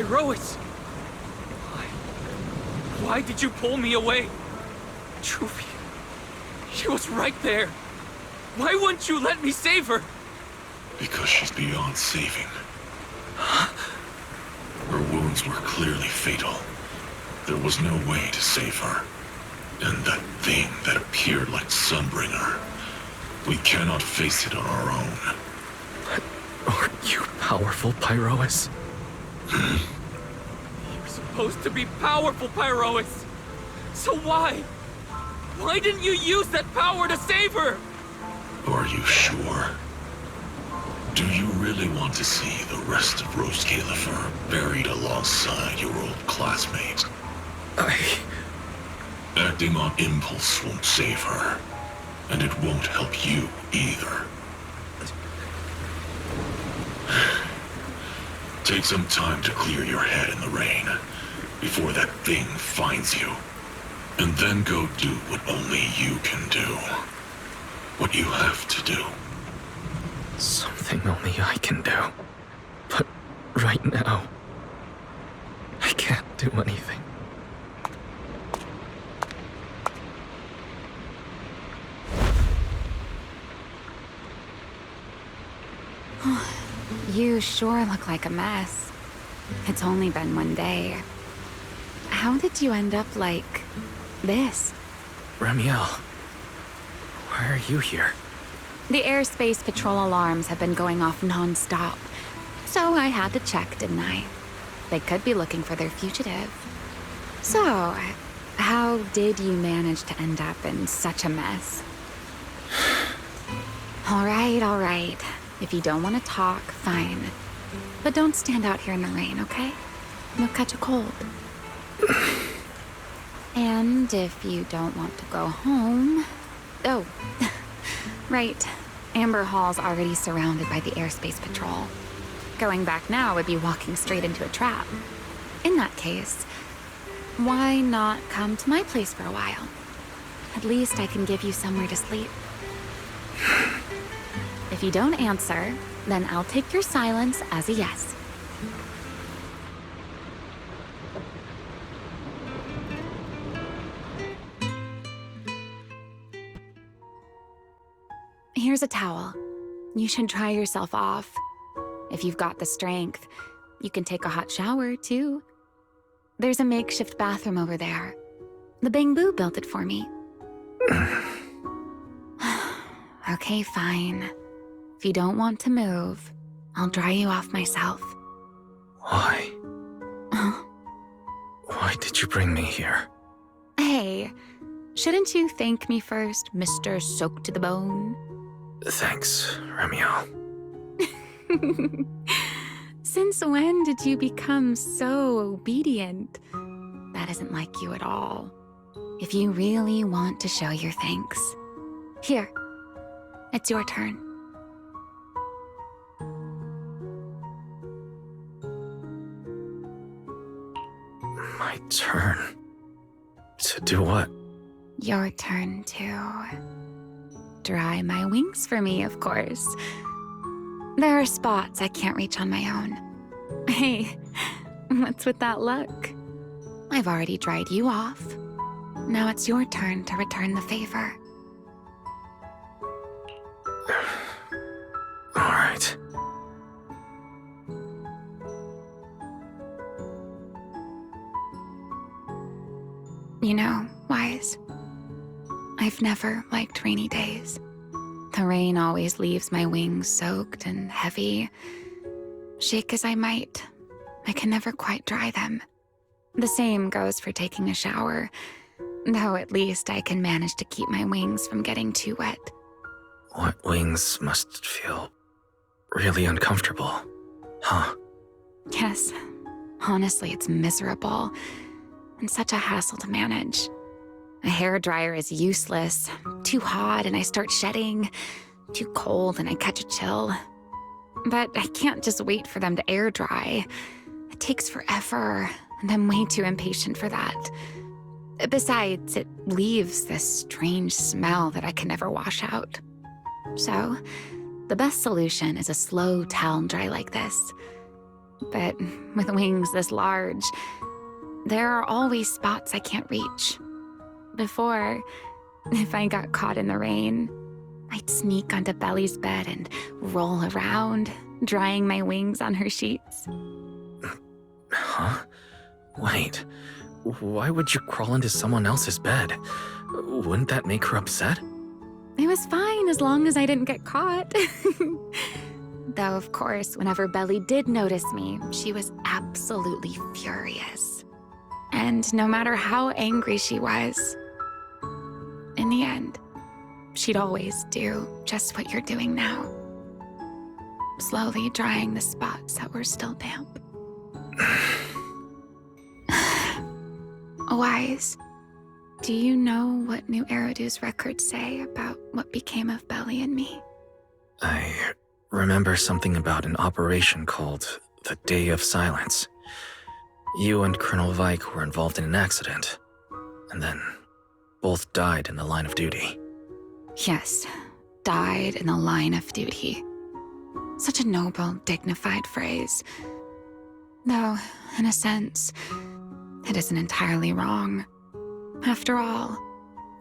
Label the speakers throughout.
Speaker 1: Pyrois! Why did you pull me away? Juvie, she was right there. Why wouldn't you let me save her?
Speaker 2: Because she's beyond saving. Her wounds were clearly fatal. There was no way to save her. And that thing that appeared like Sunbringer, we cannot face it on our own.
Speaker 1: But aren't you powerful, Pyrois? You're supposed to be powerful, Pyrois! So why? Why didn't you use that power to save her?
Speaker 2: Are you sure? Do you really want to see the rest of Rose Califer buried alongside your old classmate? Acting on impulse won't save her, and it won't help you either. Take some time to clear your head in the rain, before that thing finds you. And then go do what only you can do. What you have to do.
Speaker 1: Something only I can do. But right now, I can't do anything.
Speaker 3: You sure look like a mess. It's only been one day. How did you end up like this?
Speaker 1: Remielle, why are you here?
Speaker 3: The airspace patrol alarms have been going off non-stop. So I had to check, didn't I? They could be looking for their fugitive. So, how did you manage to end up in such a mess? All right. If you don't want to talk, fine. But don't stand out here in the rain, okay? You'll catch a cold. And if you don't want to go home... Oh, right. Amber Hall's already surrounded by the airspace patrol. Going back now would be walking straight into a trap. In that case, why not come to my place for a while? At least I can give you somewhere to sleep. If you don't answer, then I'll take your silence as a yes. Here's a towel. You should dry yourself off. If you've got the strength, you can take a hot shower, too. There's a makeshift bathroom over there. The Bangbu built it for me. Okay, fine. If you don't want to move, I'll dry you off myself.
Speaker 1: Why? Why did you bring me here?
Speaker 3: Hey, shouldn't you thank me first, Mr. Soaked to the Bone?
Speaker 1: Thanks, Remielle.
Speaker 3: Since when did you become so obedient? That isn't like you at all. If you really want to show your thanks. Here, it's your turn.
Speaker 1: My turn? To do what?
Speaker 3: Your turn to dry my wings for me, of course. There are spots I can't reach on my own. Hey, what's with that look? I've already dried you off. Now it's your turn to return the favor.
Speaker 1: All right.
Speaker 3: You know, Wise, I've never liked rainy days. The rain always leaves my wings soaked and heavy. Shake as I might, I can never quite dry them. The same goes for taking a shower, though at least I can manage to keep my wings from getting too wet.
Speaker 1: Wet wings must feel really uncomfortable, huh?
Speaker 3: Yes, honestly, it's miserable. And such a hassle to manage. A hairdryer is useless. Too hot and I start shedding. Too cold and I catch a chill. But I can't just wait for them to air dry. It takes forever, and I'm way too impatient for that. Besides, it leaves this strange smell that I can never wash out. So, the best solution is a slow towel dry like this. but with wings this large, there are always spots I can't reach. Before, if I got caught in the rain, I'd sneak onto Belly's bed and roll around, drying my wings on her sheets.
Speaker 1: Huh? Wait, why would you crawl into someone else's bed? Wouldn't that make her upset?
Speaker 3: It was fine as long as I didn't get caught. Though, of course, whenever Belly did notice me, she was absolutely furious. And no matter how angry she was, in the end, she'd always do just what you're doing now. Slowly drying the spots that were still damp. Wise, do you know what New Eridu's records say about what became of Belly and me?
Speaker 1: I remember something about an operation called the Day of Silence. You and Colonel Vike were involved in an accident, and then both died in the line of duty.
Speaker 3: Yes, died in the line of duty. Such a noble, dignified phrase. Though, in a sense, it isn't entirely wrong. After all,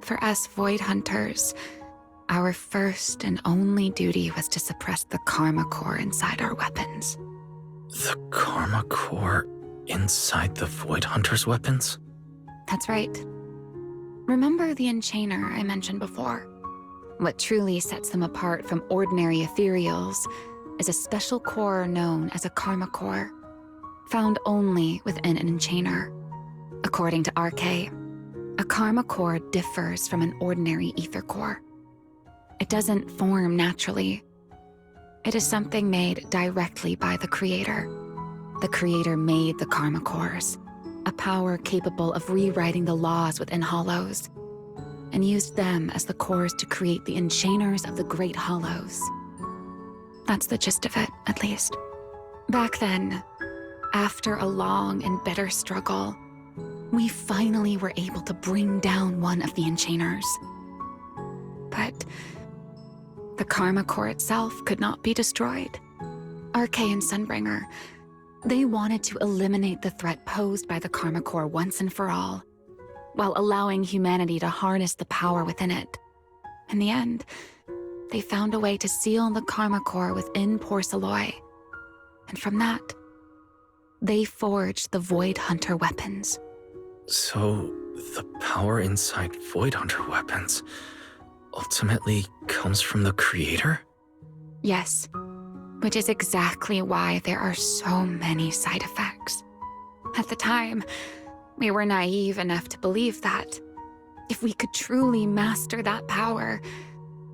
Speaker 3: for us Void Hunters, our first and only duty was to suppress the Karma Core inside our weapons.
Speaker 1: The Karma Core inside the Void Hunter's weapons?
Speaker 3: That's right. Remember the Enchainer I mentioned before? What truly sets them apart from ordinary ethereals is a special core known as a Karma Core, found only within an Enchainer. According to RK, a Karma Core differs from an ordinary ether core. It doesn't form naturally. It is something made directly by the Creator. The Creator made the Karma Cores, a power capable of rewriting the laws within Hollows, and used them as the cores to create the Enchainers of the Great Hollows. That's the gist of it, at least. Back then, after a long and bitter struggle, we finally were able to bring down one of the Enchainers. But the Karma Core itself could not be destroyed. RK and Sunbringer, they wanted to eliminate the threat posed by the Karma Core once and for all, while allowing humanity to harness the power within it. In the end, they found a way to seal the Karma Core within Porceloy. And from that, they forged the Void Hunter weapons.
Speaker 1: So, the power inside Void Hunter weapons ultimately comes from the Creator?
Speaker 3: Yes, which is exactly why there are so many side effects. At the time, we were naive enough to believe that if we could truly master that power,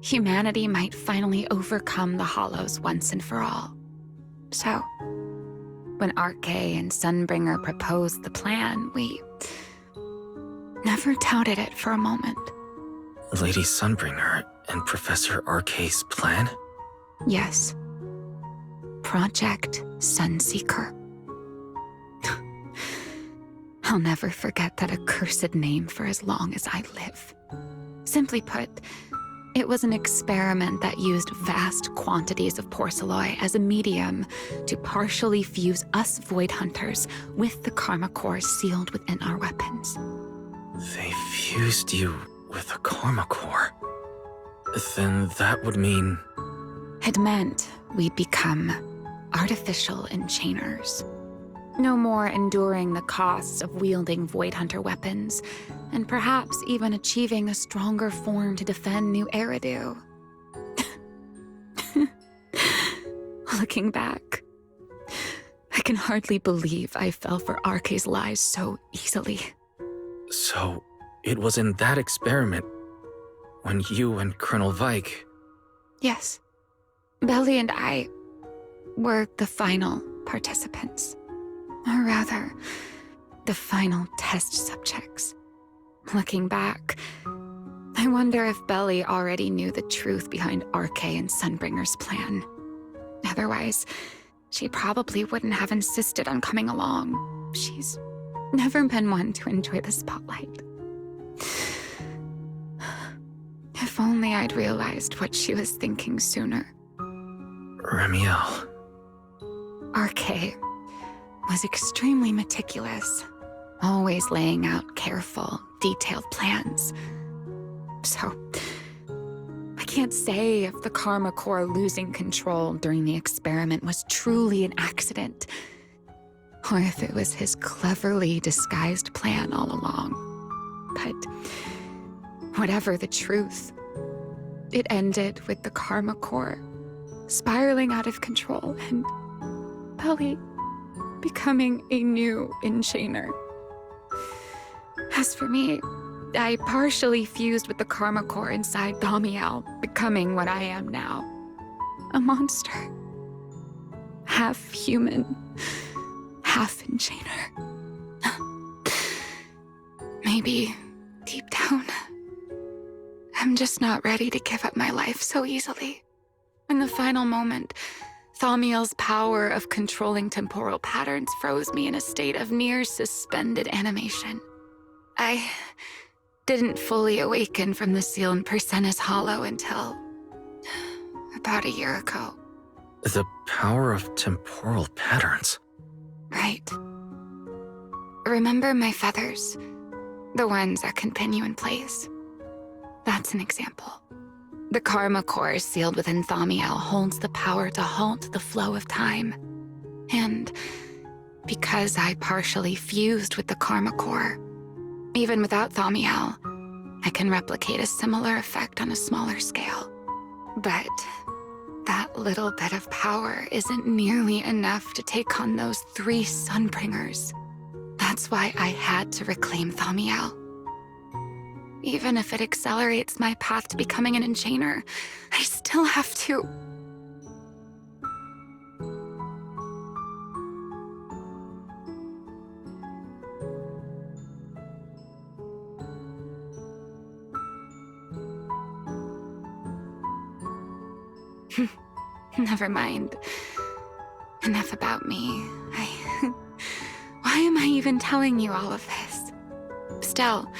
Speaker 3: humanity might finally overcome the Hollows once and for all. So, when RK and Sunbringer proposed the plan, we never doubted it for a moment.
Speaker 1: Lady Sunbringer and Professor RK's plan?
Speaker 3: Yes. Project Sunseeker. I'll never forget that accursed name for as long as I live. Simply put, it was an experiment that used vast quantities of Porceloy as a medium to partially fuse us Void Hunters with the Karma Core sealed within our weapons.
Speaker 1: They fused you with a Karma Core. Then that would mean...
Speaker 3: It meant we'd become artificial enchainers. No more enduring the costs of wielding Void Hunter weapons, and perhaps even achieving a stronger form to defend New Eridu. Looking back, I can hardly believe I fell for RK's lies so easily.
Speaker 1: So, it was in that experiment when you and Colonel Vike...
Speaker 3: Yes. Belly and I were the final participants. Or rather, the final test subjects. Looking back, I wonder if Belly already knew the truth behind RK and Sunbringer's plan. Otherwise, she probably wouldn't have insisted on coming along. She's never been one to enjoy the spotlight. If only I'd realized what she was thinking sooner.
Speaker 1: Remielle.
Speaker 3: RK, was extremely meticulous, always laying out careful, detailed plans. So, I can't say if the Karma Core losing control during the experiment was truly an accident, or if it was his cleverly disguised plan all along. But whatever the truth, it ended with the Karma Core spiraling out of control and Belly becoming a new Enchainer. As for me, I partially fused with the Karma Core inside Remielle, becoming what I am now. A monster. Half human, half Enchainer. Maybe, deep down, I'm just not ready to give up my life so easily. In the final moment, Thaumiel's power of controlling temporal patterns froze me in a state of near suspended animation. I didn't fully awaken from the seal in Persena's Hollow until about a year ago.
Speaker 1: The power of temporal patterns.
Speaker 3: Right. Remember my feathers? The ones that can pin you in place? That's an example. The Karma Core sealed within Thaumiel holds the power to halt the flow of time. And because I partially fused with the Karma Core, even without Thaumiel, I can replicate a similar effect on a smaller scale. But that little bit of power isn't nearly enough to take on those 3 Sunbringers. That's why I had to reclaim Thaumiel. Even if it accelerates my path to becoming an Enchainer, I still have to... Never mind. Enough about me. Why am I even telling you all of this? Still,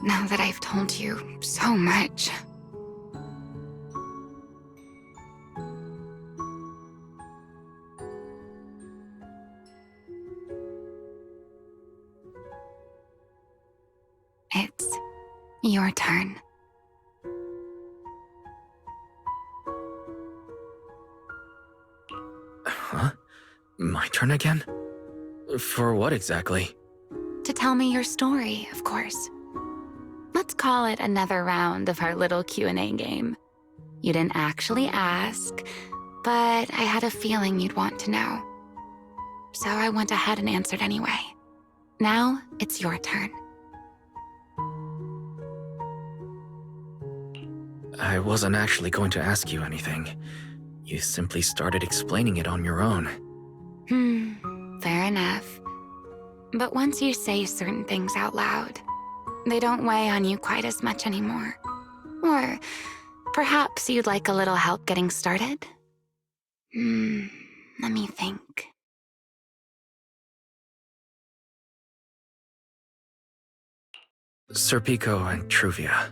Speaker 3: now that I've told you so much... It's your turn.
Speaker 1: Huh? My turn again? For what exactly?
Speaker 3: To tell me your story, of course. Let's call it another round of our little Q&A game. You didn't actually ask, but I had a feeling you'd want to know. So I went ahead and answered anyway. Now, it's your turn.
Speaker 1: I wasn't actually going to ask you anything. You simply started explaining it on your own.
Speaker 3: Fair enough. But once you say certain things out loud, they don't weigh on you quite as much anymore. Or perhaps you'd like a little help getting started? Let me think.
Speaker 1: Serpico and Truvia.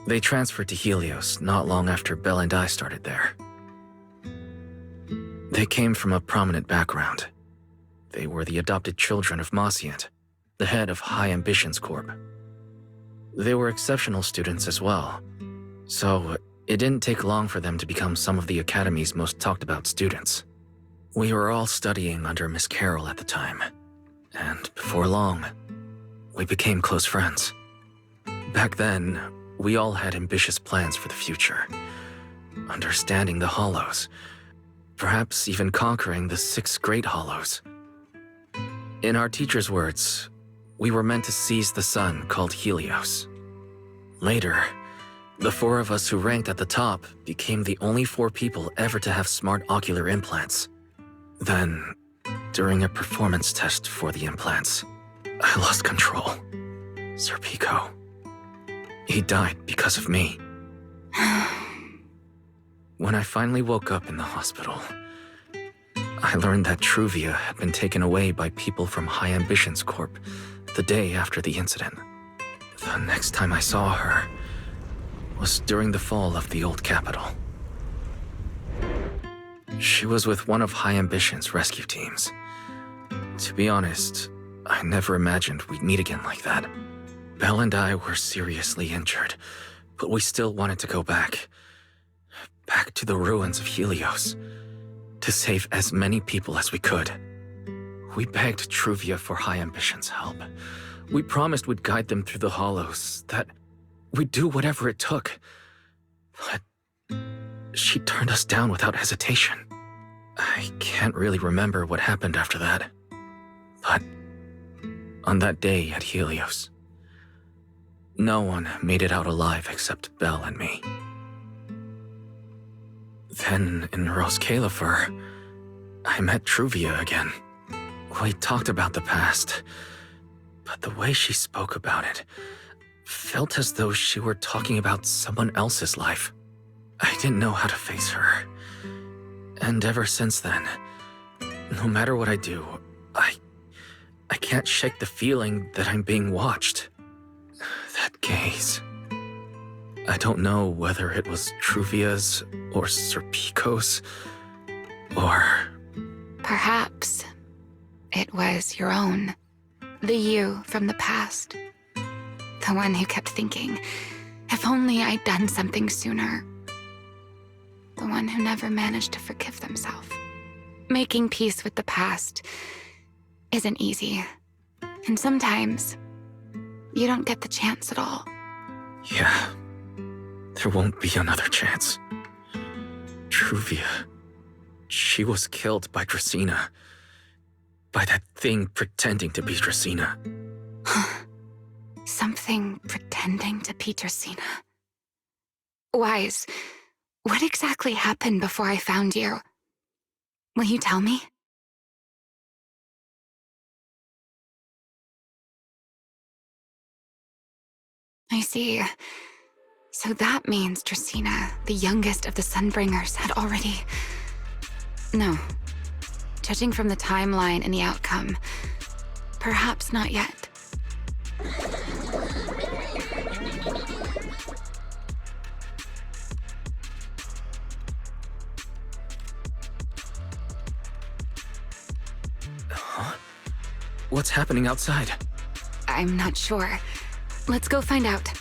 Speaker 1: They transferred to Helios not long after Belle and I started there. They came from a prominent background. They were the adopted children of Mosient, the head of High Ambitions Corp. They were exceptional students as well, so it didn't take long for them to become some of the Academy's most talked about students. We were all studying under Miss Carroll at the time, and before long, we became close friends. Back then, we all had ambitious plans for the future, understanding the Hollows, perhaps even conquering the 6 Great Hollows. In our teacher's words, we were meant to seize the sun called Helios. Later, the 4 of us who ranked at the top became the only 4 people ever to have smart ocular implants. Then, during a performance test for the implants, I lost control. Serpico. He died because of me. When I finally woke up in the hospital, I learned that Truvia had been taken away by people from High Ambitions Corp the day after the incident. The next time I saw her was during the fall of the old capital. She was with one of High Ambition's rescue teams, To be honest, I never imagined we'd meet again like that. Belle and I were seriously injured, but we still wanted to go back. Back to the ruins of Helios. To save as many people as we could. We begged Truvia for High Ambition's help. We promised we'd guide them through the hollows, that we'd do whatever it took. But she turned us down without hesitation. I can't really remember what happened after that. But on that day at Helios, no one made it out alive except Belle and me. Then in Roskalifer, I met Truvia again. We talked about the past, but the way she spoke about it felt as though she were talking about someone else's life. I didn't know how to face her. And ever since then, no matter what I do, I can't shake the feeling that I'm being watched. That gaze. I don't know whether it was Truvia's or Serpico's, or...
Speaker 3: Perhaps it was your own. The you from the past. The one who kept thinking, if only I'd done something sooner. The one who never managed to forgive themselves. Making peace with the past isn't easy. And sometimes, you don't get the chance at all.
Speaker 1: Yeah, there won't be another chance. Truvia, she was killed by Dracena. By that thing pretending to be Dracena.
Speaker 3: Something pretending to be Dracena. Wise, what exactly happened before I found you? Will you tell me? I see. So that means Dracena, the youngest of the Sunbringers, had already... No. Judging from the timeline and the outcome, perhaps not yet.
Speaker 1: Huh? What's happening outside?
Speaker 3: I'm not sure. Let's go find out.